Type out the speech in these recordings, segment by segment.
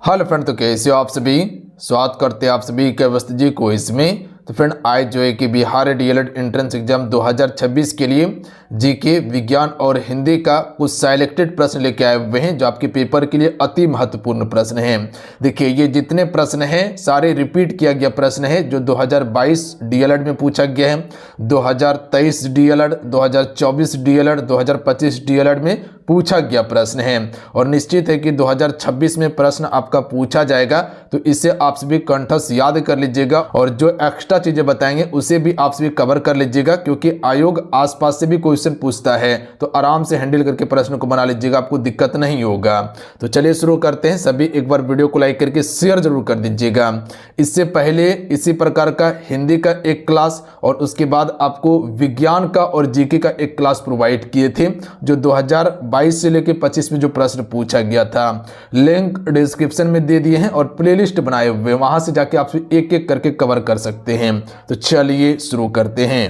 Hello friend, तो कैसे हो आप सभी। स्वागत करते हैं आप सभी के अवस्थी जी को इसमें। तो फ्रेंड आज जो है कि बिहार डीएलएड एंट्रेंस एग्जाम 2026 के लिए जीके, विज्ञान और हिंदी का कुछ सिलेक्टेड प्रश्न लेके आए हुए हैं जो आपके पेपर के लिए अति महत्वपूर्ण प्रश्न हैं। देखिए ये जितने प्रश्न हैं सारे रिपीट किया गया प्रश्न है जो 2022 डीएलएड में पूछा गया है, 2023 डीएलएड, 2024 डीएलएड, 2025 डीएलएड में पूछा गया प्रश्न है और निश्चित है कि 2026 में प्रश्न आपका पूछा जाएगा। तो इसे आप सभी कंठस्थ याद कर लीजिएगा और जो एक्स्ट्रा चीजें बताएंगे उसे भी आप सभी कवर कर लीजिएगा, क्योंकि आयोग आसपास से भी क्वेश्चन पूछता है तो आराम से हैंडल करके प्रश्न को बना लीजिएगा, आपको दिक्कत नहीं होगा। तो चलिए शुरू करते हैं। सभी एक बार वीडियो को लाइक करके शेयर जरूर कर दीजिएगा। इससे पहले इसी प्रकार का हिंदी का एक क्लास और उसके बाद आपको विज्ञान का और जीके का एक क्लास प्रोवाइड किए थे जो 2022 से लेकर 25 में जो प्रश्न पूछा गया था। लिंक डिस्क्रिप्शन में दे दिए हैं और प्लेलिस्ट बनाए हुए, वहां से जाके आप एक एक करके कवर कर सकते हैं। तो चलिए शुरू करते हैं।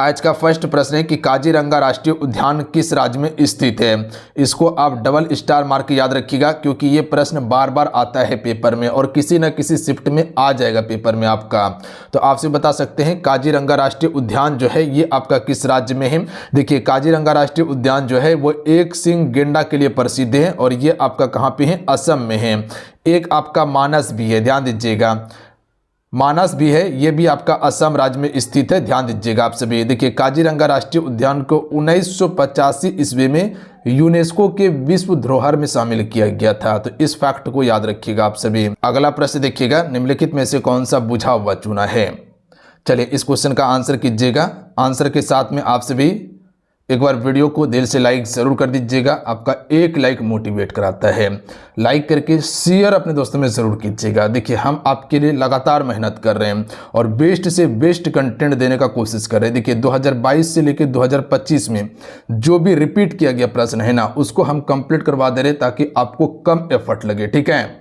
आज का फर्स्ट प्रश्न है कि काजीरंगा राष्ट्रीय उद्यान किस राज्य में स्थित है। इसको आप डबल स्टार मार्क याद रखिएगा, क्योंकि ये प्रश्न बार बार आता है पेपर में और किसी न किसी शिफ्ट में आ जाएगा पेपर में आपका। तो आपसे बता सकते हैं काजीरंगा राष्ट्रीय उद्यान जो है ये आपका किस राज्य में है। देखिए काजीरंगा राष्ट्रीय उद्यान जो है वो एक सिंह गेंडा के लिए प्रसिद्ध है और ये आपका कहाँ पे है, असम में है। एक आपका मानस भी है, ध्यान दीजिएगा, मानस भी है, ये भी आपका असम राज्य में स्थित है, ध्यान दीजिएगा आप सभी। देखिए काजीरंगा राष्ट्रीय उद्यान को 1985 ईस्वी में यूनेस्को के विश्व धरोहर में शामिल किया गया था। तो इस फैक्ट को याद रखिएगा आप सभी। अगला प्रश्न देखिएगा, निम्नलिखित में से कौन सा बुझा हुआ चुना है। चलिए इस क्वेश्चन का आंसर कीजिएगा। आंसर के साथ में आप सभी एक बार वीडियो को दिल से लाइक जरूर कर दीजिएगा, आपका एक लाइक मोटिवेट कराता है। लाइक करके शेयर अपने दोस्तों में जरूर कीजिएगा। देखिए हम आपके लिए लगातार मेहनत कर रहे हैं और बेस्ट से बेस्ट कंटेंट देने का कोशिश कर रहे हैं। देखिए 2022 से लेकर 2025 में जो भी रिपीट किया गया प्रश्न है ना, उसको हम कंप्लीट करवा दे रहे हैं ताकि आपको कम एफर्ट लगे, ठीक है।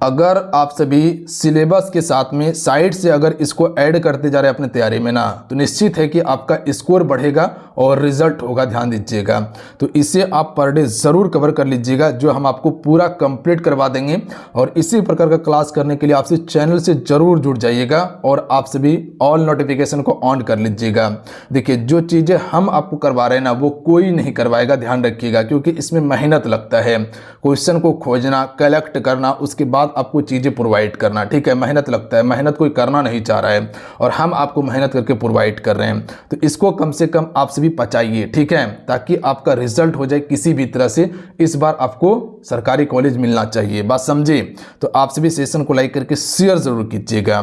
अगर आप सभी सिलेबस के साथ में साइड से अगर इसको ऐड करते जा रहे हैं अपने तैयारी में ना, तो निश्चित है कि आपका स्कोर बढ़ेगा और रिजल्ट होगा, ध्यान दीजिएगा। तो इसे आप पर डे ज़रूर कवर कर लीजिएगा, जो हम आपको पूरा कंप्लीट करवा देंगे। और इसी प्रकार का क्लास करने के लिए आपसे चैनल से ज़रूर जुड़ जाइएगा और आप सभी ऑल नोटिफिकेशन को ऑन कर लीजिएगा। देखिए जो चीज़ें हम आपको करवा रहे हैं ना वो कोई नहीं करवाएगा, ध्यान रखिएगा, क्योंकि इसमें मेहनत लगता है। क्वेश्चन को खोजना, कलेक्ट करना, उसके बाद आपको चीजें प्रोवाइड करना, ठीक है। मेहनत लगता है, मेहनत कोई करना नहीं चाह रहा है और हम आपको मेहनत करके प्रोवाइड कर रहे हैं। तो इसको कम से कम आप सभी पचाइए, ठीक है, ताकि आपका रिजल्ट हो जाए किसी भी तरह से। इस बार आपको सरकारी कॉलेज मिलना चाहिए, बात समझे। तो आप सभी सेशन को लाइक करके शेयर जरूर कीजिएगा।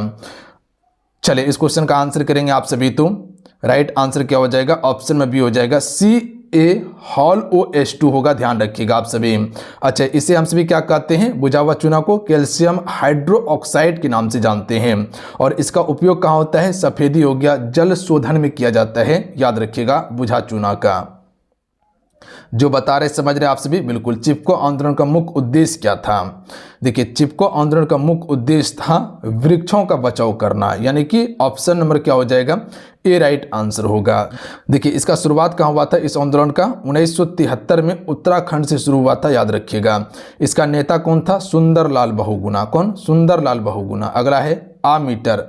चलिए इस क्वेश्चन का आंसर करेंगे आप सभी। तो राइट आंसर क्या हो जाएगा, ऑप्शन में बी हो जाएगा, सी ए हॉल OH2 होगा, ध्यान रखिएगा आप सभी। अच्छा इसे हम सभी क्या कहते हैं, बुझा हुआ चूना को कैल्शियम हाइड्रोक्साइड के नाम से जानते हैं। और इसका उपयोग कहाँ होता है, सफेदी हो गया, जल शोधन में किया जाता है, याद रखिएगा बुझा चूना का। जो बता रहे समझ रहे आप सभी, बिल्कुल। चिपको आंदोलन का मुख्य उद्देश्य क्या था। देखिए चिपको आंदोलन का मुख्य उद्देश्य था वृक्षों का बचाव करना, यानी कि ऑप्शन नंबर क्या हो जाएगा, ए राइट आंसर होगा। देखिए इसका शुरुआत कहाँ हुआ था इस आंदोलन का, 1973 में उत्तराखंड से शुरू हुआ था, याद रखिएगा। इसका नेता कौन था, सुंदरलाल बहुगुणा। कौन, सुंदरलाल बहुगुणा। अगला है आ मीटर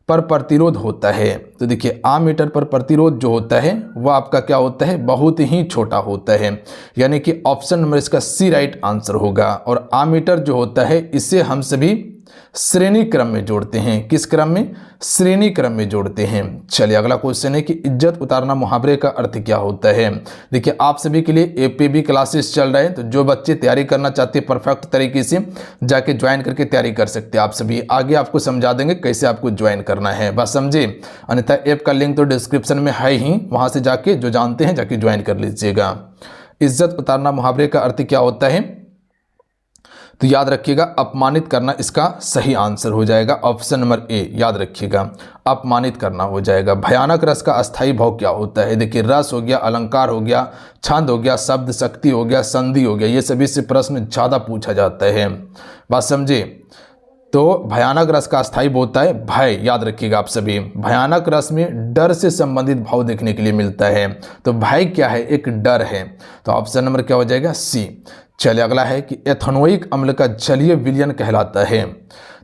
पर प्रतिरोध होता है। तो देखिए आ मीटर पर प्रतिरोध जो होता है वह आपका क्या होता है, बहुत ही छोटा होता है, यानी कि ऑप्शन नंबर इसका सी राइट आंसर होगा। और आ मीटर जो होता है इसे हम सभी श्रेणी क्रम में जोड़ते हैं। किस क्रम में, श्रेणी क्रम में जोड़ते हैं। चलिए अगला क्वेश्चन है कि इज्जत उतारना मुहावरे का अर्थ क्या होता है। देखिए आप सभी के लिए एपीबी क्लासेस चल रहे हैं, तो जो बच्चे तैयारी करना चाहते हैं परफेक्ट तरीके से जाके ज्वाइन करके तैयारी कर सकते हैं। आप सभी आगे आपको समझा देंगे कैसे आपको ज्वाइन करना है, बस समझे। अन्यथा ऐप का लिंक तो डिस्क्रिप्शन में है ही, वहां से जाके जो जानते हैं जाके ज्वाइन कर लीजिएगा। इज्जत उतारना मुहावरे का अर्थ क्या होता है, तो याद रखिएगा अपमानित करना इसका सही आंसर हो जाएगा, ऑप्शन नंबर ए, याद रखिएगा अपमानित करना हो जाएगा। भयानक रस का अस्थाई भाव क्या होता है। देखिए रस हो गया, अलंकार हो गया, छंद हो गया, शब्द शक्ति हो गया, संधि हो गया, ये सभी से प्रश्न ज़्यादा पूछा जाता है, बात समझे। तो भयानक रस का अस्थायी होता है भय, याद रखिएगा आप सभी। भयानक रस में डर से संबंधित भाव देखने के लिए मिलता है, तो भय क्या है, एक डर है। तो ऑप्शन नंबर क्या हो जाएगा, सी। चलिए अगला है कि एथेनोइक अम्ल का जलीय विलयन कहलाता है।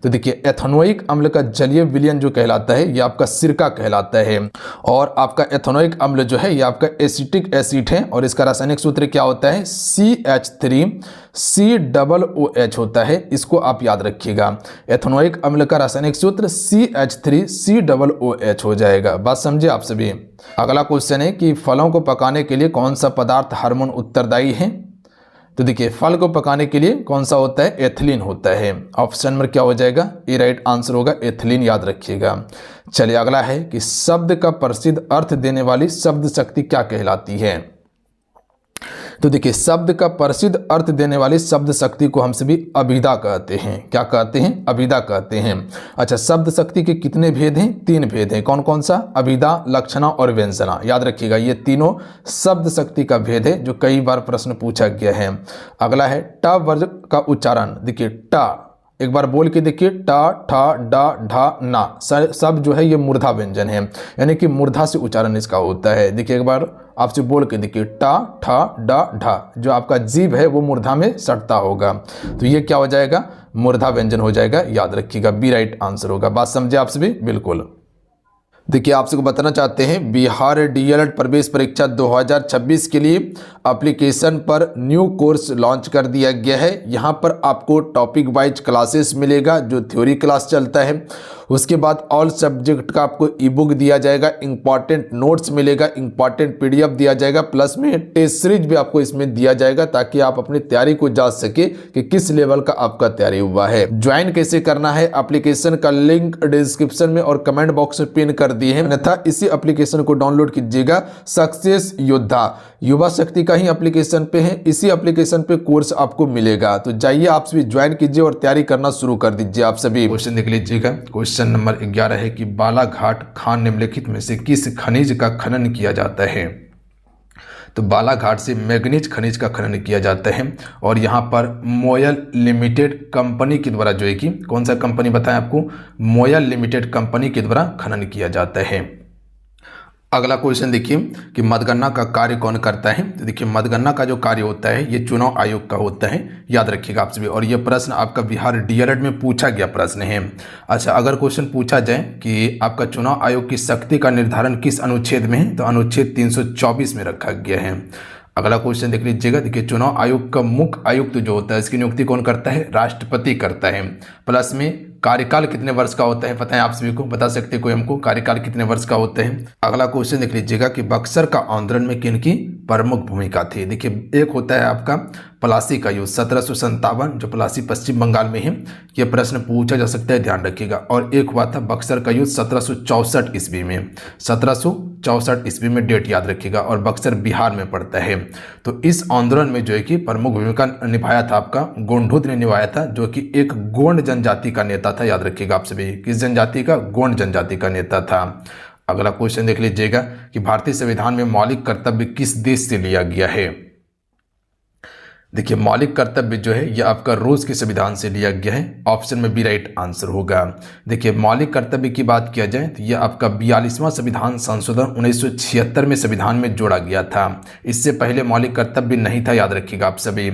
तो देखिए एथेनोइक अम्ल का जलीय विलयन जो कहलाता है ये आपका सिरका कहलाता है। और आपका एथेनोइक अम्ल जो है ये आपका एसिटिक एसिड है और इसका रासायनिक सूत्र क्या होता है CH3COOH होता है। इसको आप याद रखिएगा। एथेनोइक अम्ल का रासायनिक सूत्र CH3COOH हो जाएगा। बात समझे आप सभी। अगला क्वेश्चन है कि फलों को पकाने के लिए कौन सा पदार्थ हार्मोन उत्तरदायी है। तो देखिए फल को पकाने के लिए कौन सा होता है, एथिलीन होता है। ऑप्शन नंबर क्या हो जाएगा, ये राइट आंसर होगा, एथिलीन याद रखिएगा। चलिए अगला है कि शब्द का प्रसिद्ध अर्थ देने वाली शब्द शक्ति क्या कहलाती है। तो देखिए शब्द का प्रसिद्ध अर्थ देने वाली शब्द शक्ति को हम सभी अभिधा कहते हैं। क्या कहते हैं, अभिधा कहते हैं। अच्छा शब्द शक्ति के कितने भेद हैं, 3 भेद हैं। कौन कौन सा, अभिधा, लक्षणा और व्यंजना। याद रखिएगा ये तीनों शब्द शक्ति का भेद है जो कई बार प्रश्न पूछा गया है। अगला है ट वर्ग का उच्चारण। देखिए ट एक बार बोल के देखिए, टा ठा डा ढा ना सब जो है ये मूर्धा व्यंजन है, यानी कि मूर्धा से उच्चारण इसका होता है। देखिए एक बार आपसे बोल के देखिए, टा ठा डा ढा, जो आपका जीभ है वो मूर्धा में सटता होगा, तो ये क्या हो जाएगा, मूर्धा व्यंजन हो जाएगा। याद रखिएगा बी राइट आंसर होगा। बात समझे आप सभी, बिल्कुल। देखिए आपसे को बताना चाहते हैं बिहार डीएलएड प्रवेश परीक्षा 2026 के लिए एप्लीकेशन पर न्यू कोर्स लॉन्च कर दिया गया है। यहाँ पर आपको टॉपिक वाइज क्लासेस मिलेगा, जो थ्योरी क्लास चलता है। उसके बाद ऑल सब्जेक्ट का आपको ई बुक दिया जाएगा, इंपॉर्टेंट नोट्स मिलेगा, इंपॉर्टेंट पीडीएफ दिया जाएगा, प्लस में टेस्ट सीरीज भी आपको इसमें दिया जाएगा ताकि आप अपनी तैयारी को जांच सके कि किस लेवल का आपका तैयारी हुआ है। ज्वाइन कैसे करना है, एप्लीकेशन का लिंक डिस्क्रिप्शन में और कमेंट बॉक्स में पिन कर दिए हैं, अन्यथा इसी एप्लीकेशन को डाउनलोड कीजिएगा। सक्सेस योद्धा युवा शक्ति का ही एप्लीकेशन पे है, इसी एप्लीकेशन पे कोर्स आपको मिलेगा। तो जाइए आप सभी ज्वाइन कीजिए और तैयारी करना शुरू कर दीजिए। आप सभी क्वेश्चन देख लीजिएगा। क्वेश्चन नंबर 11 है कि बालाघाट खान निम्नलिखित में से किस खनिज का खनन किया जाता है। तो बालाघाट से मैग्नीज खनिज का खनन किया जाता है और यहाँ पर मोयल लिमिटेड कंपनी के द्वारा जो है कि कौन सा कंपनी बताएं आपको, मोयल लिमिटेड कंपनी के द्वारा खनन किया जाता है। अगला क्वेश्चन देखिए कि मतगणना का कार्य कौन करता है। तो देखिए मतगणना का जो कार्य होता है ये चुनाव आयोग का होता है, याद रखिएगा आप सभी। और ये प्रश्न आपका बिहार डीएलएड में पूछा गया प्रश्न है। अच्छा अगर क्वेश्चन पूछा जाए कि आपका चुनाव आयोग की शक्ति का निर्धारण किस अनुच्छेद में है, तो अनुच्छेद 324 में रखा गया है। अगला क्वेश्चन देख लीजिएगा। देखिए चुनाव आयोग का मुख्य आयुक्त जो होता है इसकी नियुक्ति कौन करता है, राष्ट्रपति करता है। प्लस में कार्यकाल कितने वर्ष का होता है, पता है आप सभी को, बता सकते हैं कोई हमको, कार्यकाल कितने वर्ष का होता है। अगला क्वेश्चन देख लीजिएगा कि बक्सर का आंदोलन में किनकी प्रमुख भूमिका थी। देखिए एक होता है आपका प्लासी का युद्ध 1757 जो प्लासी पश्चिम बंगाल में है, यह प्रश्न पूछा जा सकता है, ध्यान रखिएगा। और एक हुआ था बक्सर का युद्ध 1764 ईस्वी में, 1764 ईस्वी में डेट याद रखिएगा, और बक्सर बिहार में पड़ता है। तो इस आंदोलन में जो है कि प्रमुख भूमिका निभाया था आपका गोंडुत ने निभाया था, जो कि एक गोंड जनजाति का नेता था। याद रखिएगा आप सभी, किस जनजाति का, गोंड जनजाति का नेता था। अगला क्वेश्चन देख लीजिएगा कि भारतीय संविधान में मौलिक कर्तव्य किस देश से लिया गया है। देखिए मौलिक कर्तव्य जो है यह आपका रूस के संविधान से लिया गया है। ऑप्शन में बी राइट आंसर होगा। देखिए मौलिक कर्तव्य की बात किया जाए तो यह आपका 42वां संविधान संशोधन 1976 में संविधान में जोड़ा गया था। इससे पहले मौलिक कर्तव्य नहीं था, याद रखिएगा आप सभी।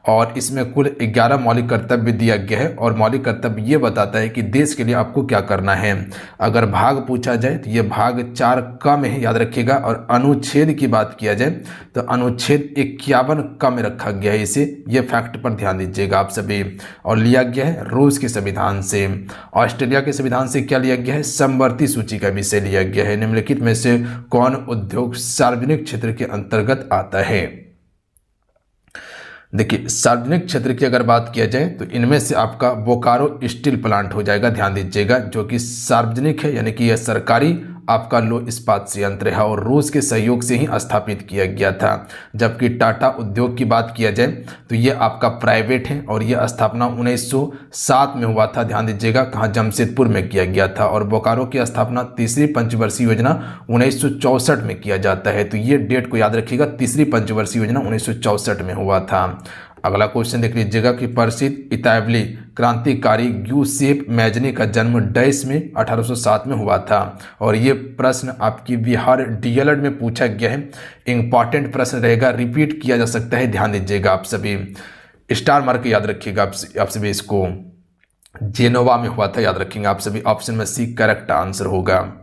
और इसमें कुल 11 मौलिक कर्तव्य दिया गया है और मौलिक कर्तव्य ये बताता है कि देश के लिए आपको क्या करना है। अगर भाग पूछा जाए तो ये भाग 4 क में है, याद रखिएगा। और अनुच्छेद की बात किया जाए तो अनुच्छेद 51 क में रखा गया है इसे, ये फैक्ट पर ध्यान दीजिएगा आप सभी। और लिया गया है रूस के संविधान से। ऑस्ट्रेलिया के संविधान से क्या लिया गया है, समवर्ती सूची का विषय लिया गया है। निम्नलिखित में से कौन उद्योग सार्वजनिक क्षेत्र के अंतर्गत आता है। देखिए सार्वजनिक क्षेत्र की अगर बात किया जाए तो इनमें से आपका बोकारो स्टील प्लांट हो जाएगा, ध्यान दीजिएगा, जो कि सार्वजनिक है, यानी कि यह सरकारी आपका लो इस्पात संयंत्र है और रूस के सहयोग से ही स्थापित किया गया था। जबकि टाटा उद्योग की बात किया जाए तो ये आपका प्राइवेट है और ये स्थापना 1907 में हुआ था, ध्यान दीजिएगा, कहाँ, जमशेदपुर में किया गया था। और बोकारो की स्थापना तीसरी पंचवर्षीय योजना 1964 में किया जाता है। तो ये डेट को याद रखिएगा, तीसरी पंचवर्षीय योजना 1964 में हुआ था। अगला क्वेश्चन देख लीजिएगा कि प्रसिद्ध इतालवी क्रांतिकारी ग्यूसेप मैजनी का जन्म डैश में 1807 में हुआ था। और ये प्रश्न आपकी बिहार डीएलएड में पूछा गया है, इंपॉर्टेंट प्रश्न रहेगा, रिपीट किया जा सकता है, ध्यान दीजिएगा आप सभी। स्टार मार्क के याद रखिएगा आप सभी इसको। जेनोवा में हुआ था, याद रखेंगे आप सभी। ऑप्शन में सी करेक्ट आंसर होगा।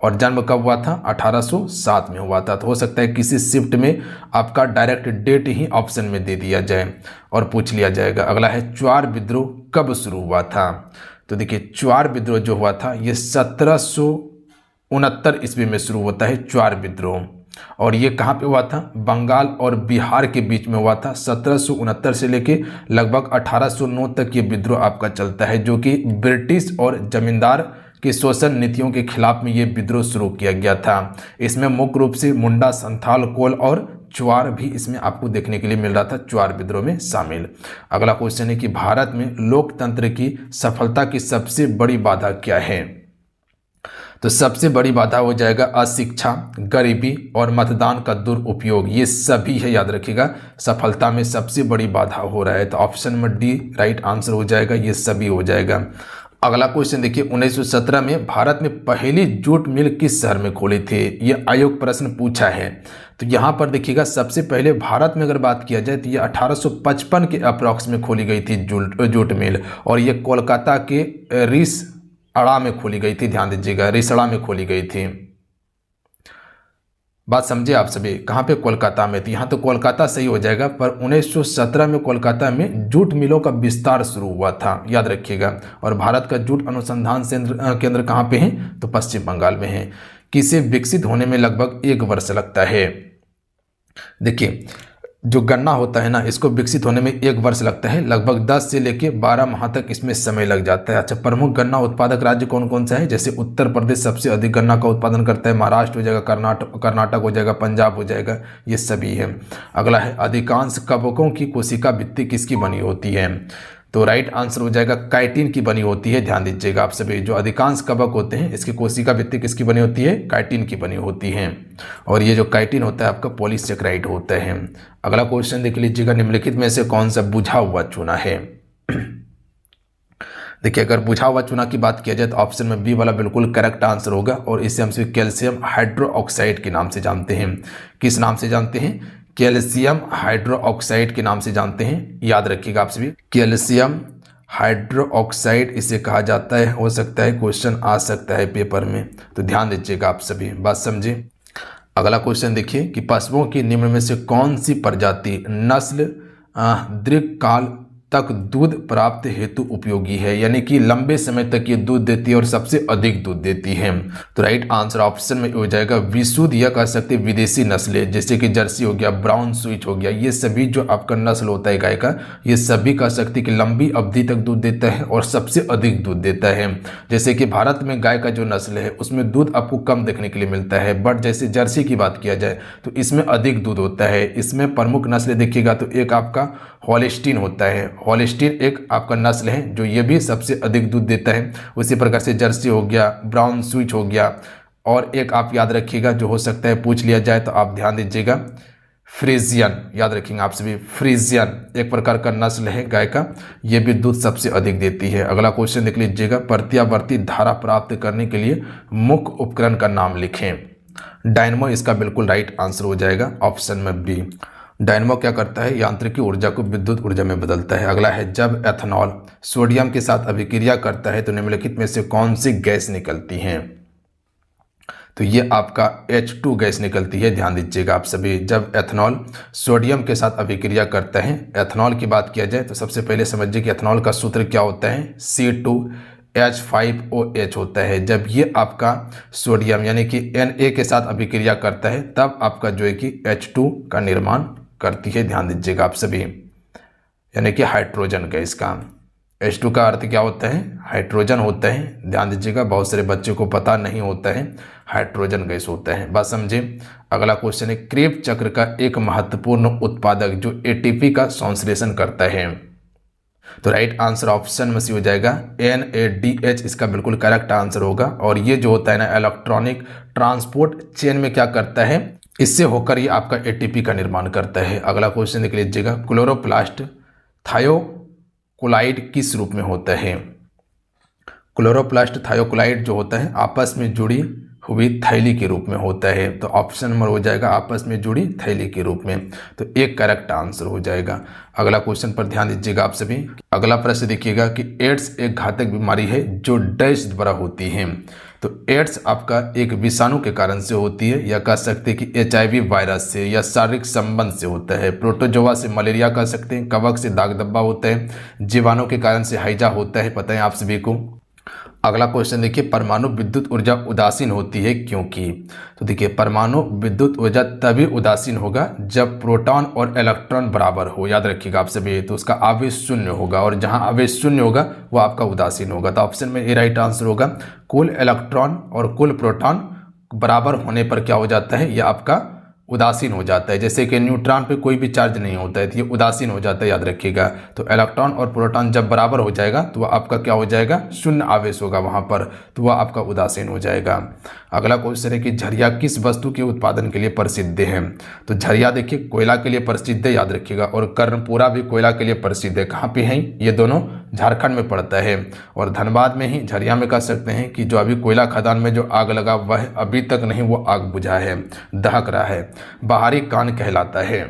और जन्म कब हुआ था? 1807 में हुआ था। तो हो सकता है किसी शिफ्ट में आपका डायरेक्ट डेट ही ऑप्शन में दे दिया जाए और पूछ लिया जाएगा। अगला है च्वार विद्रोह कब शुरू हुआ था? तो देखिए च्वार विद्रोह जो हुआ था ये 1769 ईस्वी में शुरू होता है च्वार विद्रोह। और ये कहाँ पे हुआ था? बंगाल और बिहार के बीच में हुआ था। 1769 से लेके लगभग 1809 तक ये विद्रोह आपका चलता है, जो कि ब्रिटिश और जमींदार की शोषण नीतियों के खिलाफ में ये विद्रोह शुरू किया गया था। इसमें मुख्य रूप से मुंडा, संथाल, कोल और च्वार भी इसमें आपको देखने के लिए मिल रहा था, च्वार विद्रोह में शामिल। अगला क्वेश्चन है कि भारत में लोकतंत्र की सफलता की सबसे बड़ी बाधा क्या है? तो सबसे बड़ी बाधा हो जाएगा अशिक्षा, गरीबी और मतदान का दुरुपयोग। ये सभी है, याद रखिएगा, सफलता में सबसे बड़ी बाधा हो रहा है। तो ऑप्शन में डी राइट आंसर हो जाएगा, ये सभी हो जाएगा। अगला क्वेश्चन देखिए, 1917 में भारत में पहली जूट मिल किस शहर में खोली थी? ये आयोग प्रश्न पूछा है। तो यहाँ पर देखिएगा सबसे पहले भारत में अगर बात किया जाए तो ये 1855 के अप्रॉक्स में खोली गई थी जूट मिल, और ये कोलकाता के रिसअड़ा में खोली गई थी। ध्यान दीजिएगा, रिसअड़ा में खोली गई थी। बात समझे आप सभी? कहाँ पे? कोलकाता में थी। यहाँ तो कोलकाता सही हो जाएगा, पर 1917 में कोलकाता में जूट मिलों का विस्तार शुरू हुआ था, याद रखिएगा। और भारत का जूट अनुसंधान केंद्र कहाँ पे है? तो पश्चिम बंगाल में है। किसे विकसित होने में लगभग 1 वर्ष लगता है? देखिए जो गन्ना होता है ना, इसको विकसित होने में 1 वर्ष लगता है। लगभग 10 से लेके 12 माह तक इसमें समय लग जाता है। अच्छा, प्रमुख गन्ना उत्पादक राज्य कौन कौन सा है? जैसे उत्तर प्रदेश सबसे अधिक गन्ना का उत्पादन करता है, महाराष्ट्र हो जाएगा, कर्नाटक हो जाएगा, पंजाब हो जाएगा, ये सभी है। अगला है अधिकांश कवकों की कोशिका भित्ति किसकी बनी होती है? तो राइट आंसर हो जाएगा काइटिन की बनी होती है। ध्यान दीजिएगा आप सभी, जो अधिकांश कवक होते हैं इसकी कोशिका भित्ति किसकी बनी होती है? काइटिन की बनी होती है। और ये जो काइटिन होता है आपका पॉलीसेकेराइड होता है। अगला क्वेश्चन देख लीजिएगा, निम्नलिखित में से कौन सा बुझा हुआ चूना है? देखिए अगर बुझा हुआ चूना की बात किया जाए तो ऑप्शन में बी वाला बिल्कुल करेक्ट आंसर होगा। और इसे हम सिर्फ कैल्शियम हाइड्रोक्साइड के नाम से जानते हैं। किस नाम से जानते हैं? कैल्शियम हाइड्रोक्साइड के नाम से जानते हैं, याद रखिएगा आप सभी। कैल्शियम हाइड्रोक्साइड इसे कहा जाता है। हो सकता है क्वेश्चन आ सकता है पेपर में, तो ध्यान दीजिएगा आप सभी, बात समझे। अगला क्वेश्चन देखिए कि पशुओं की निम्न में से कौन सी प्रजाति नस्ल दीर्घकाल तक दूध प्राप्त हेतु उपयोगी है, यानी कि लंबे समय तक ये दूध देती है और सबसे अधिक दूध देती है? तो राइट आंसर ऑप्शन में हो जाएगा विशुद्ध, या कह सकते विदेशी नस्लें, जैसे कि जर्सी हो गया, ब्राउन स्विच हो गया। ये सभी जो आपका नस्ल होता है गाय का, ये सभी कह सकते कि लंबी अवधि तक दूध देता है और सबसे अधिक दूध देता है। जैसे कि भारत में गाय का जो नस्ल है उसमें दूध आपको कम देखने के लिए मिलता है, बट जैसे जर्सी की बात किया जाए तो इसमें अधिक दूध होता है। इसमें प्रमुख नस्लें देखिएगा तो एक आपका हॉलिस्टीन होता है। हॉलिस्टीन एक आपका नस्ल है जो ये भी सबसे अधिक दूध देता है। उसी प्रकार से जर्सी हो गया, ब्राउन स्विच हो गया, और एक आप याद रखिएगा जो हो सकता है पूछ लिया जाए तो आप ध्यान दीजिएगा, फ्रीजियन, याद रखेंगे आप सभी। फ्रीजियन एक प्रकार का नस्ल है गाय का, ये भी दूध सबसे अधिक देती है। अगला क्वेश्चन देख लीजिएगा, प्रत्यावर्ती धारा प्राप्त करने के लिए मुख्य उपकरण का नाम लिखें। डायनमो इसका बिल्कुल राइट आंसर हो जाएगा, ऑप्शन में बी। डायनमो क्या करता है? यांत्रिकी ऊर्जा को विद्युत ऊर्जा में बदलता है। अगला है जब एथेनॉल सोडियम के साथ अभिक्रिया करता है तो निम्नलिखित में से कौन सी गैस निकलती है? तो ये आपका H2 गैस निकलती है। ध्यान दीजिएगा आप सभी, जब एथेनॉल सोडियम के साथ अभिक्रिया करता है। एथेनॉल की बात किया जाए तो सबसे पहले समझिए कि एथेनॉल का सूत्र क्या होता है? C2H5OH होता है। जब ये आपका सोडियम यानी कि Na के साथ अभिक्रिया करता है तब आपका जो है कि H2 का निर्माण करती है। ध्यान दीजिएगा आप सभी, यानी कि हाइड्रोजन गैस का। H2 का अर्थ क्या होता है? हाइड्रोजन होता है। ध्यान दीजिएगा, बहुत सारे बच्चों को पता नहीं होता है, हाइड्रोजन गैस होता है, बात समझे। अगला क्वेश्चन है, क्रेब चक्र का एक महत्वपूर्ण उत्पादक जो ATP का संश्लेषण करता है। तो राइट आंसर ऑप्शन में सी हो जाएगा NADH, इसका बिल्कुल करेक्ट आंसर होगा। और ये जो होता है ना, इलेक्ट्रॉनिक ट्रांसपोर्ट चेन में क्या करता है? इससे होकर ये आपका ATP का निर्माण करता है। अगला क्वेश्चन देख लीजिएगा, क्लोरोप्लास्ट थायोकोलाइड किस रूप में होता है? क्लोरोप्लास्ट थायोकोलाइड जो होता है आपस में जुड़ी हुई थैली के रूप में होता है। तो ऑप्शन नंबर हो जाएगा आपस में जुड़ी थैली के रूप में। तो एक करेक्ट आंसर हो जाएगा। अगला क्वेश्चन पर ध्यान दीजिएगा आप सभी। अगला प्रश्न देखिएगा कि एड्स एक घातक बीमारी है जो डैश द्वारा होती है। तो एड्स आपका एक विषाणु के कारण से होती है, या कह सकते हैं कि HIV वायरस से या शारीरिक संबंध से होता है। प्रोटोजोआ से मलेरिया कह सकते हैं, कवक से दाग धब्बा होता है, जीवाणु के कारण से हैजा होता है, पता है आप सभी को। अगला क्वेश्चन देखिए, परमाणु विद्युत ऊर्जा उदासीन होती है क्योंकि। तो देखिए, परमाणु विद्युत ऊर्जा तभी उदासीन होगा जब प्रोटॉन और इलेक्ट्रॉन बराबर हो, याद रखिएगा आप सभी। तो उसका आवेश शून्य होगा, और जहां आवेश शून्य होगा वो आपका उदासीन होगा। तो ऑप्शन में ए राइट आंसर होगा। कुल इलेक्ट्रॉन और कुल प्रोटॉन बराबर होने पर क्या हो जाता है, यह आपका उदासीन हो जाता है। जैसे कि न्यूट्रॉन पे कोई भी चार्ज नहीं होता है तो ये उदासीन हो जाता है, याद रखिएगा। तो इलेक्ट्रॉन और प्रोटॉन जब बराबर हो जाएगा तो वह आपका क्या हो जाएगा, शून्य आवेश होगा वहाँ पर, तो वह आपका उदासीन हो जाएगा। अगला क्वेश्चन है कि झरिया किस वस्तु के उत्पादन के लिए प्रसिद्ध है। तो झरिया देखिए कोयला के लिए प्रसिद्ध है, याद रखिएगा, और कर्णपुरा भी कोयला के लिए प्रसिद्ध है। कहाँ पे है ये दोनों, झारखंड में पड़ता है। और धनबाद में ही झरिया में कह सकते हैं कि जो अभी कोयला खदान में जो आग लगा वह अभी तक नहीं वो आग बुझा है, दहक रहा है। बाहरी कान कहलाता है।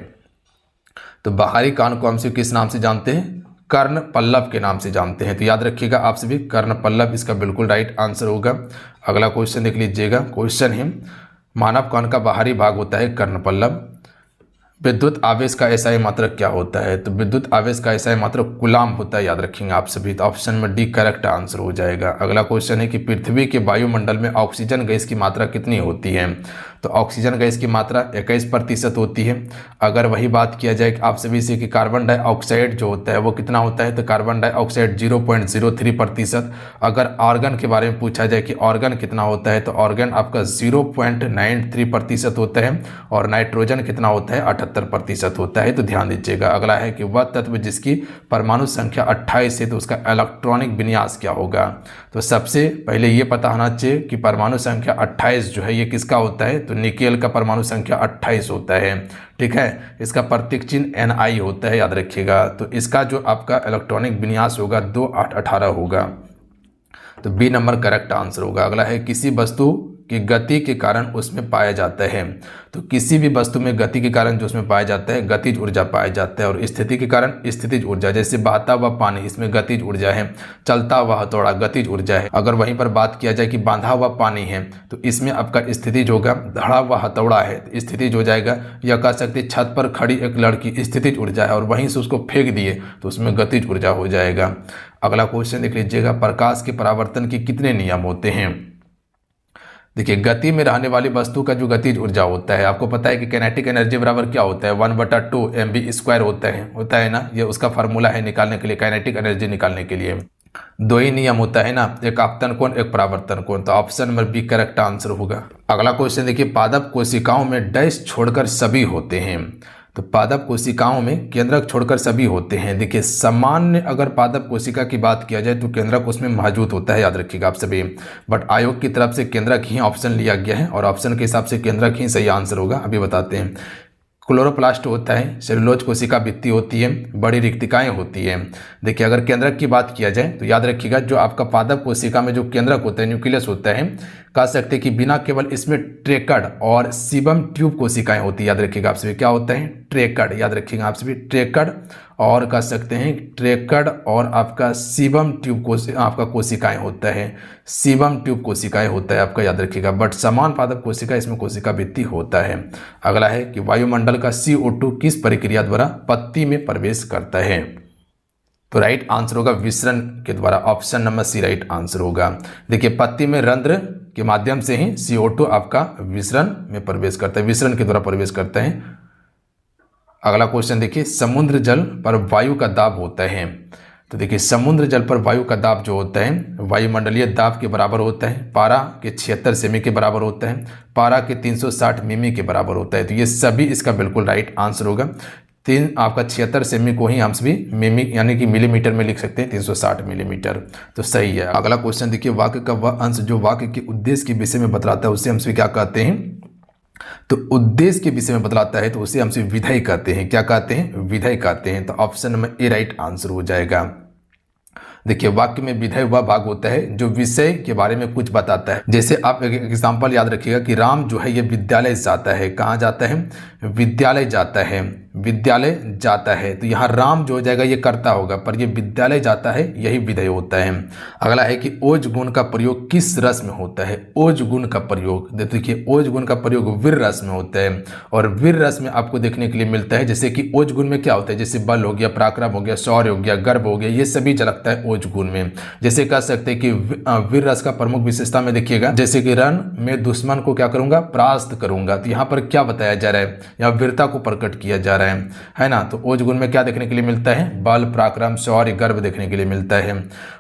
तो बाहरी कान को हम से किस नाम से जानते हैं, कर्ण पल्लव के नाम से जानते हैं। तो याद रखिएगा आप सभी, कर्ण पल्लव इसका बिल्कुल राइट आंसर होगा। अगला क्वेश्चन देख लीजिएगा। क्वेश्चन है, मानव कान का बाहरी भाग होता है कर्ण पल्लव। विद्युत आवेश का एसआई मात्रक क्या होता है। तो विद्युत आवेश का एसआई मात्रक कूलाम होता है, याद रखेंगे आप सभी। तो ऑप्शन में डी करेक्ट आंसर हो जाएगा। अगला क्वेश्चन है कि पृथ्वी के वायुमंडल में ऑक्सीजन गैस की मात्रा कितनी होती है। तो ऑक्सीजन गैस की मात्रा 21% होती है। अगर वही बात किया जाए कि आप सभी से कि कार्बन डाइऑक्साइड जो होता है वो कितना होता है, तो कार्बन डाइऑक्साइड 0.03%। अगर ऑर्गन के बारे में पूछा जाए कि ऑर्गन कितना होता है, तो ऑर्गन आपका 0.93% होता है, और नाइट्रोजन कितना होता है, 78% होता है। तो ध्यान दीजिएगा। अगला है कि वह तत्व जिसकी परमाणु संख्या 28 है तो उसका इलेक्ट्रॉनिक विन्यास क्या होगा। तो सबसे पहले ये पता होना चाहिए कि परमाणु संख्या 28 जो है ये किसका होता है। तो निकेल का परमाणु संख्या 28 होता है, ठीक है। इसका प्रतीक चिन्ह Ni होता है, याद रखिएगा। तो इसका जो आपका इलेक्ट्रॉनिक विन्यास होगा 2818 होगा। तो बी नंबर करेक्ट आंसर होगा। अगला है, किसी वस्तु की गति के कारण उसमें पाया जाता है। तो किसी भी वस्तु में गति के कारण जो उसमें पाया जाता है गतिज ऊर्जा पाया जाता है, और स्थिति के कारण स्थितिज ऊर्जा। जैसे बहता हुआ पानी, इसमें गतिज ऊर्जा है। चलता हुआ हथौड़ा गतिज ऊर्जा है। अगर वहीं पर बात किया जाए कि बांधा हुआ पानी है तो इसमें आपका स्थितिज होगा। धड़ा हुआ हथौड़ा है तो स्थितिज हो जाएगा। या कह सकते छत पर खड़ी एक लड़की स्थितिज ऊर्जा है, और वहीं से उसको फेंक दिए तो उसमें गतिज ऊर्जा हो जाएगा। अगला क्वेश्चन देख लीजिएगा। प्रकाश के परावर्तन के कितने नियम होते हैं। देखिए, गति में रहने वाली वस्तु का जो गतिज ऊर्जा होता है, आपको पता है कि काइनेटिक एनर्जी बराबर क्या होता है, 1/2 mv² होता है ना। ये उसका फार्मूला है निकालने के लिए, काइनेटिक एनर्जी निकालने के लिए। दो ही नियम होता है ना, एक आपतन कोण एक परावर्तन कोण। तो option number B correct answer होगा। अगला क्वेश्चन देखिए, पादप कोशिकाओं में डैश छोड़कर सभी होते हैं। तो पादप कोशिकाओं में केंद्रक छोड़कर सभी होते हैं। देखिए, सामान्य अगर पादप कोशिका की बात किया जाए तो केंद्रक उसमें मौजूद होता है, याद रखिएगा आप सभी। बट आयोग की तरफ से केंद्रक ही ऑप्शन लिया गया है, और ऑप्शन के हिसाब से केंद्रक ही सही आंसर होगा। अभी बताते हैं। क्लोरोप्लास्ट होता है, सेलुलोज कोशिका भित्ति होती है, बड़ी रिक्तिकाएं होती है। देखिए, अगर केंद्रक की बात किया जाए तो याद रखिएगा, जो आपका पादप कोशिका में जो केंद्रक होता है, न्यूक्लियस होता है, कह सकते हैं कि बिना केवल इसमें ट्रेकड और सीबम ट्यूब कोशिकाएं होती है। याद रखिएगा आप सभी, क्या होता है, ट्रेकड। याद रखिएगा आप सभी, ट्रेकड और कह सकते हैं ट्रेकड और आपका सीबम ट्यूब आपका कोशिकाएं होता है, सीबम ट्यूब कोशिकाएं होता है आपका, याद रखिएगा। बट समान पादप कोशिका इसमें कोशिका भित्ति होता है। अगला है कि वायुमंडल का CO2 किस प्रक्रिया द्वारा पत्ती में प्रवेश करता है। तो राइट आंसर होगा विसरण के द्वारा। Option number C right answer होगा। देखिए, पत्ती में रंध्र के माध्यम से ही CO2 आपका विसरण में प्रवेश करता है, विसरण के द्वारा प्रवेश करता है। अगला क्वेश्चन देखिए, समुद्र जल पर वायु का दाब होता है। तो देखिए, समुद्र जल पर वायु का दाब जो होता है वायुमंडलीय दाब के बराबर होता है। पारा के 76 सेमी के बराबर होता है, पारा के 360 मिमी के बराबर होता है। तो ये सभी इसका बिल्कुल राइट आंसर होगा। आपका 76 सेमी को ही हम सभी मिमी यानी कि मिलीमीटर में लिख सकते हैं, 360 मिलीमीटर। तो सही है। अगला क्वेश्चन देखिए, वाक्य का वह अंश जो वाक्य के उद्देश्य के विषय में बतलाता है उसे हम सभी क्या कहते हैं। तो उद्देश्य के विषय में बतलाता है तो उसे हमसे विधेय कहते हैं। क्या कहते हैं, विधेय कहते हैं। तो option number A right answer हो जाएगा। देखिए वाक्य में विधेय वह भाग होता है जो विषय के बारे में कुछ बताता है। जैसे आप एक एग्जाम्पल याद रखिएगा कि राम जो है ये विद्यालय जाता है। कहाँ जाता है? विद्यालय जाता है। विद्यालय जाता है, तो यहाँ राम जो हो जाएगा ये कर्ता होगा, पर ये विद्यालय जाता है यही विधेय होता है। अगला है कि ओज गुण का प्रयोग किस रस में होता है? ओज गुण का प्रयोग, देखिए ओज गुण का प्रयोग वीर रस में होता है, और वीर रस में आपको देखने के लिए मिलता है। जैसे कि ओज गुण में क्या होता है? जैसे बल हो गया, पराक्रम हो गया, शौर्य हो गया, गर्व हो गया, ये सभी झलकता है ओज गुण में। जैसे कह सकते हैं कि वीर रस का प्रमुख विशेषता में देखिएगा, जैसे कि रण में दुश्मन को क्या करूंगा? परास्त करूंगा। तो यहाँ पर क्या बताया जा रहा है? यहाँ वीरता को प्रकट किया जा रहा है ना। तो ओज गुण में क्या देखने के लिए मिलता है? बल, पराक्रम, शौर्य, गर्व देखने के लिए मिलता है।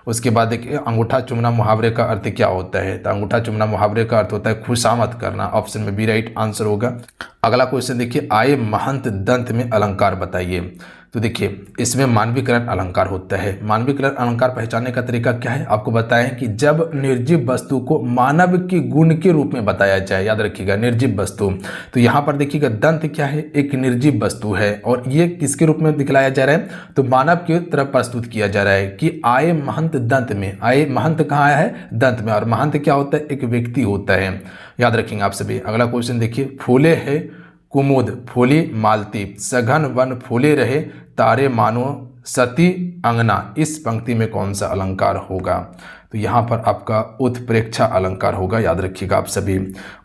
उसके बाद देखिए अंगूठा चूमना मुहावरे का अर्थ क्या होता है? तो अंगूठा चूमना मुहावरे का अर्थ होता है खुशामद करना। ऑप्शन में बी राइट आंसर होगा। अगला क्वेश्चन देखिए, आए महंत दंत में अलंकार बताइए। तो देखिए इसमें मानवीकरण अलंकार होता है। मानवीकरण अलंकार पहचानने का तरीका क्या है? आपको बताएं कि जब निर्जीव वस्तु को मानव के गुण के रूप में बताया जाए, याद रखिएगा निर्जीव वस्तु। तो यहाँ पर देखिएगा दंत क्या है? एक निर्जीव वस्तु है, और ये किसके रूप में दिखलाया जा रहा है? तो मानव की तरफ प्रस्तुत किया जा रहा है कि आए महंत दंत में। आए महंत कहाँ है? दंत में। और महंत क्या होता है? एक व्यक्ति होता है, याद रखेंगे आप सभी। अगला क्वेश्चन देखिए, फूले है कुमुद फूली मालती, सघन वन फूले रहे तारे मानो सती अंगना। इस पंक्ति में कौन सा अलंकार होगा? तो यहाँ पर आपका उत्प्रेक्षा अलंकार होगा, याद रखिएगा आप सभी।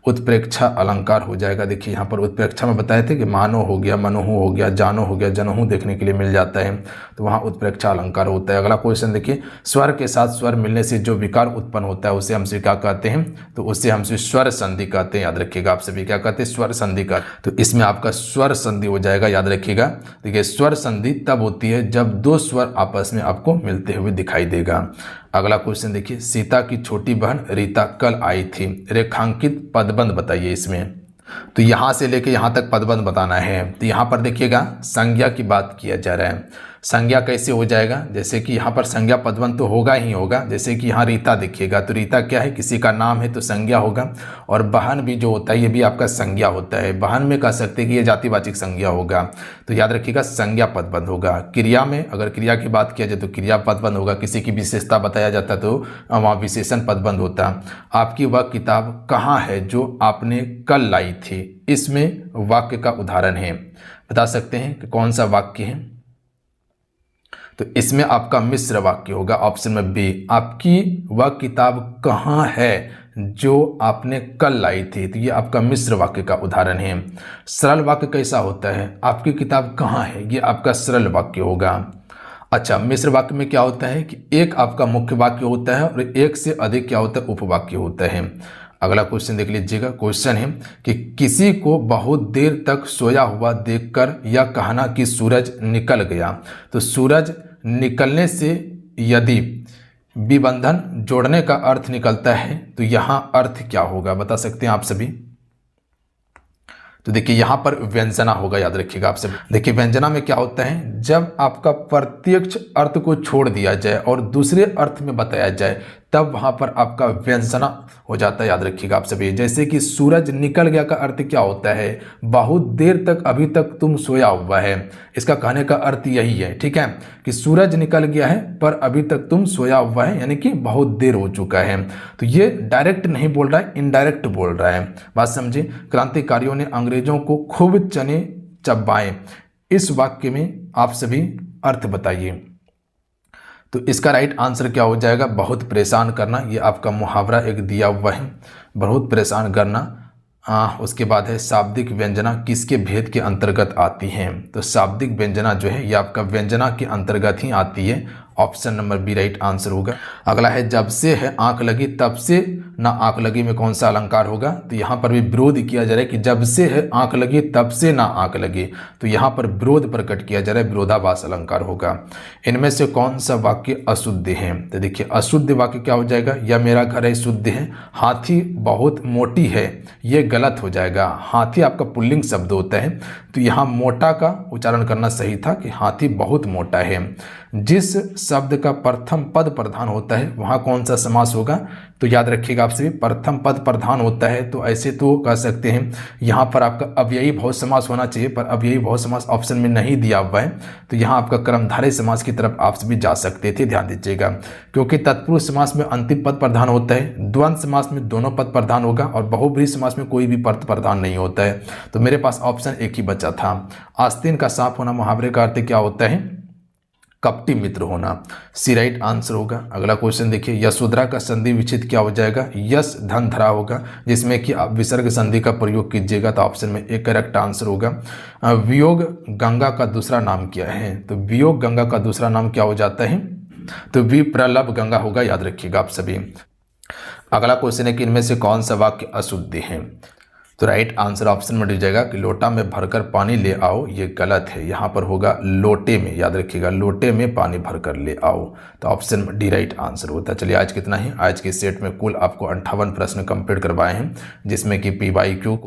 उत्प्रेक्षा अलंकार हो जाएगा। देखिए यहाँ पर उत्प्रेक्षा में बताए थे कि मानो हो गया, मनोहू हो गया, जानो हो गया, जनहू देखने के लिए मिल जाता है, तो वहाँ उत्प्रेक्षा अलंकार होता है। अगला क्वेश्चन देखिए, स्वर के साथ स्वर मिलने से जो विकार उत्पन्न होता है उसे हमसे क्या कहते हैं? तो उससे हमसे स्वर संधि कहते हैं, याद रखिएगा आप सभी। क्या कहते हैं? स्वर संधि का। तो इसमें आपका स्वर संधि हो जाएगा, याद रखिएगा। देखिए स्वर संधि तब होती है जब दो स्वर आपस में आपको मिलते हुए दिखाई देगा। अगला क्वेश्चन देखिए, सीता की छोटी बहन रीता कल आई थी, रेखांकित पदबंध बताइए इसमें। तो यहाँ से लेके यहाँ तक पदबंध बताना है। तो यहाँ पर देखिएगा संज्ञा की बात किया जा रहा है। संज्ञा कैसे हो जाएगा? जैसे कि यहाँ पर संज्ञा पदबंध तो होगा ही होगा। जैसे कि यहाँ रीता देखिएगा, तो रीता क्या है? किसी का नाम है तो संज्ञा होगा। और बहन भी जो होता है ये भी आपका संज्ञा होता है। बहन में कह सकते हैं कि ये जातिवाचक संज्ञा होगा, तो याद रखिएगा संज्ञा पदबंध होगा। क्रिया में अगर क्रिया की बात किया जाए तो क्रिया पदबंध होगा। किसी की विशेषता बताया जाता है तो वहाँ विशेषण पदबंध होता। आपकी वह किताब कहाँ है जो आपने कल लाई थी? इसमें वाक्य का उदाहरण है, बता सकते हैं कि कौन सा वाक्य है? तो इसमें आपका मिश्र वाक्य होगा, ऑप्शन में बी। आपकी वह किताब कहाँ है जो आपने कल लाई थी? तो ये आपका मिश्र वाक्य का उदाहरण है। सरल वाक्य कैसा होता है? आपकी किताब कहाँ है, ये आपका सरल वाक्य होगा। अच्छा, मिश्र वाक्य में क्या होता है कि एक आपका मुख्य वाक्य होता है और एक से अधिक क्या होता है? उपवाक्य होता है। अगला क्वेश्चन देख लीजिएगा। क्वेश्चन है कि किसी को बहुत देर तक सोया हुआ देखकर यह कहना कि सूरज निकल गया। तो सूरज निकलने से यदि विबंधन जोड़ने का अर्थ निकलता है तो यहाँ अर्थ क्या होगा? बता सकते हैं आप सभी। तो देखिए यहाँ पर व्यंजना होगा, याद रखिएगा आप सब। देखिए व्यंजना में क्या होता है? जब आपका प्रत्यक्ष अर्थ को छोड़ दिया जाए और दूसरे अर्थ में बताया जाए तब वहाँ पर आपका व्यंजना हो जाता है, याद रखिएगा आप सभी। जैसे कि सूरज निकल गया का अर्थ क्या होता है? बहुत देर तक अभी तक तुम सोया हुआ है। इसका कहने का अर्थ यही है, ठीक है, कि सूरज निकल गया है पर अभी तक तुम सोया हुआ है, यानी कि बहुत देर हो चुका है। तो ये डायरेक्ट नहीं बोल रहा है, इनडायरेक्ट बोल रहा है। बात समझे? क्रांतिकारियों ने अंग्रेजों को खूब चने चबाए। इस वाक्य में आप सभी अर्थ बताइए। तो इसका राइट आंसर क्या हो जाएगा? बहुत परेशान करना। ये आपका मुहावरा एक दिया हुआ है, बहुत परेशान करना। उसके बाद है शाब्दिक व्यंजना किसके भेद के अंतर्गत आती हैं? तो शाब्दिक व्यंजना जो है ये आपका व्यंजना के अंतर्गत ही आती है। Option number B right answer होगा। अगला है जब से है आंख लगी तब से ना आंख लगी में कौन सा अलंकार होगा? तो यहाँ पर भी विरोध किया जा रहा है कि जब से है आंख लगी तब से ना आंख लगी, तो यहाँ पर विरोध प्रकट किया जा रहा है, विरोधाभास अलंकार होगा। इनमें से कौन सा वाक्य अशुद्ध है? तो देखिए अशुद्ध वाक्य क्या हो जाएगा? यह मेरा घर है शुद्ध है, हाथी बहुत मोटी है, ये गलत हो जाएगा। हाथी आपका पुल्लिंग शब्द होता है, तो यहाँ मोटा का उच्चारण करना सही था कि हाथी बहुत मोटा है। जिस शब्द का प्रथम पद प्रधान होता है वहाँ कौन सा समास होगा? तो याद रखिएगा आप सभी, प्रथम पद प्रधान होता है तो ऐसे तो कह सकते हैं यहाँ पर आपका अव्ययी बहु समास होना चाहिए, पर अव्ययी बहु समास ऑप्शन में नहीं दिया हुआ है, तो यहाँ आपका कर्मधारय समास की तरफ आप सभी जा सकते थे, ध्यान दीजिएगा। क्योंकि तत्पुरुष समास में अंतिम पद प्रधान होता है, द्वंद्व समास में दोनों पद प्रधान होगा और बहुब्रीहि समास में कोई भी पद प्रधान नहीं होता है। तो मेरे पास ऑप्शन एक ही बचा था। आस्तीन का सांप होना मुहावरे का अर्थ क्या होता है? कपटी मित्र होना, सी राइट आंसर होगा। अगला क्वेश्चन देखिए, यशोधरा का संधि विच्छेद क्या हो जाएगा? यश धन धरा होगा, जिसमें कि आप विसर्ग संधि का प्रयोग कीजिएगा, तो ऑप्शन में एक करेक्ट आंसर होगा। वियोग गंगा का दूसरा नाम क्या है? तो वियोग गंगा का दूसरा नाम क्या हो जाता है? तो विप्रलभ गंगा होगा, याद रखिएगा आप सभी। अगला क्वेश्चन है कि इनमें से कौन सा वाक्य अशुद्ध है? तो राइट आंसर ऑप्शन में दिया जाएगा कि लोटा में भरकर पानी ले आओ, ये गलत है। यहाँ पर होगा लोटे में, याद रखिएगा, लोटे में पानी भरकर ले आओ, तो ऑप्शन डी राइट आंसर होता है। चलिए आज कितना है, आज के सेट में कुल आपको 58 प्रश्न कंप्लीट करवाए हैं, जिसमें कि PYQ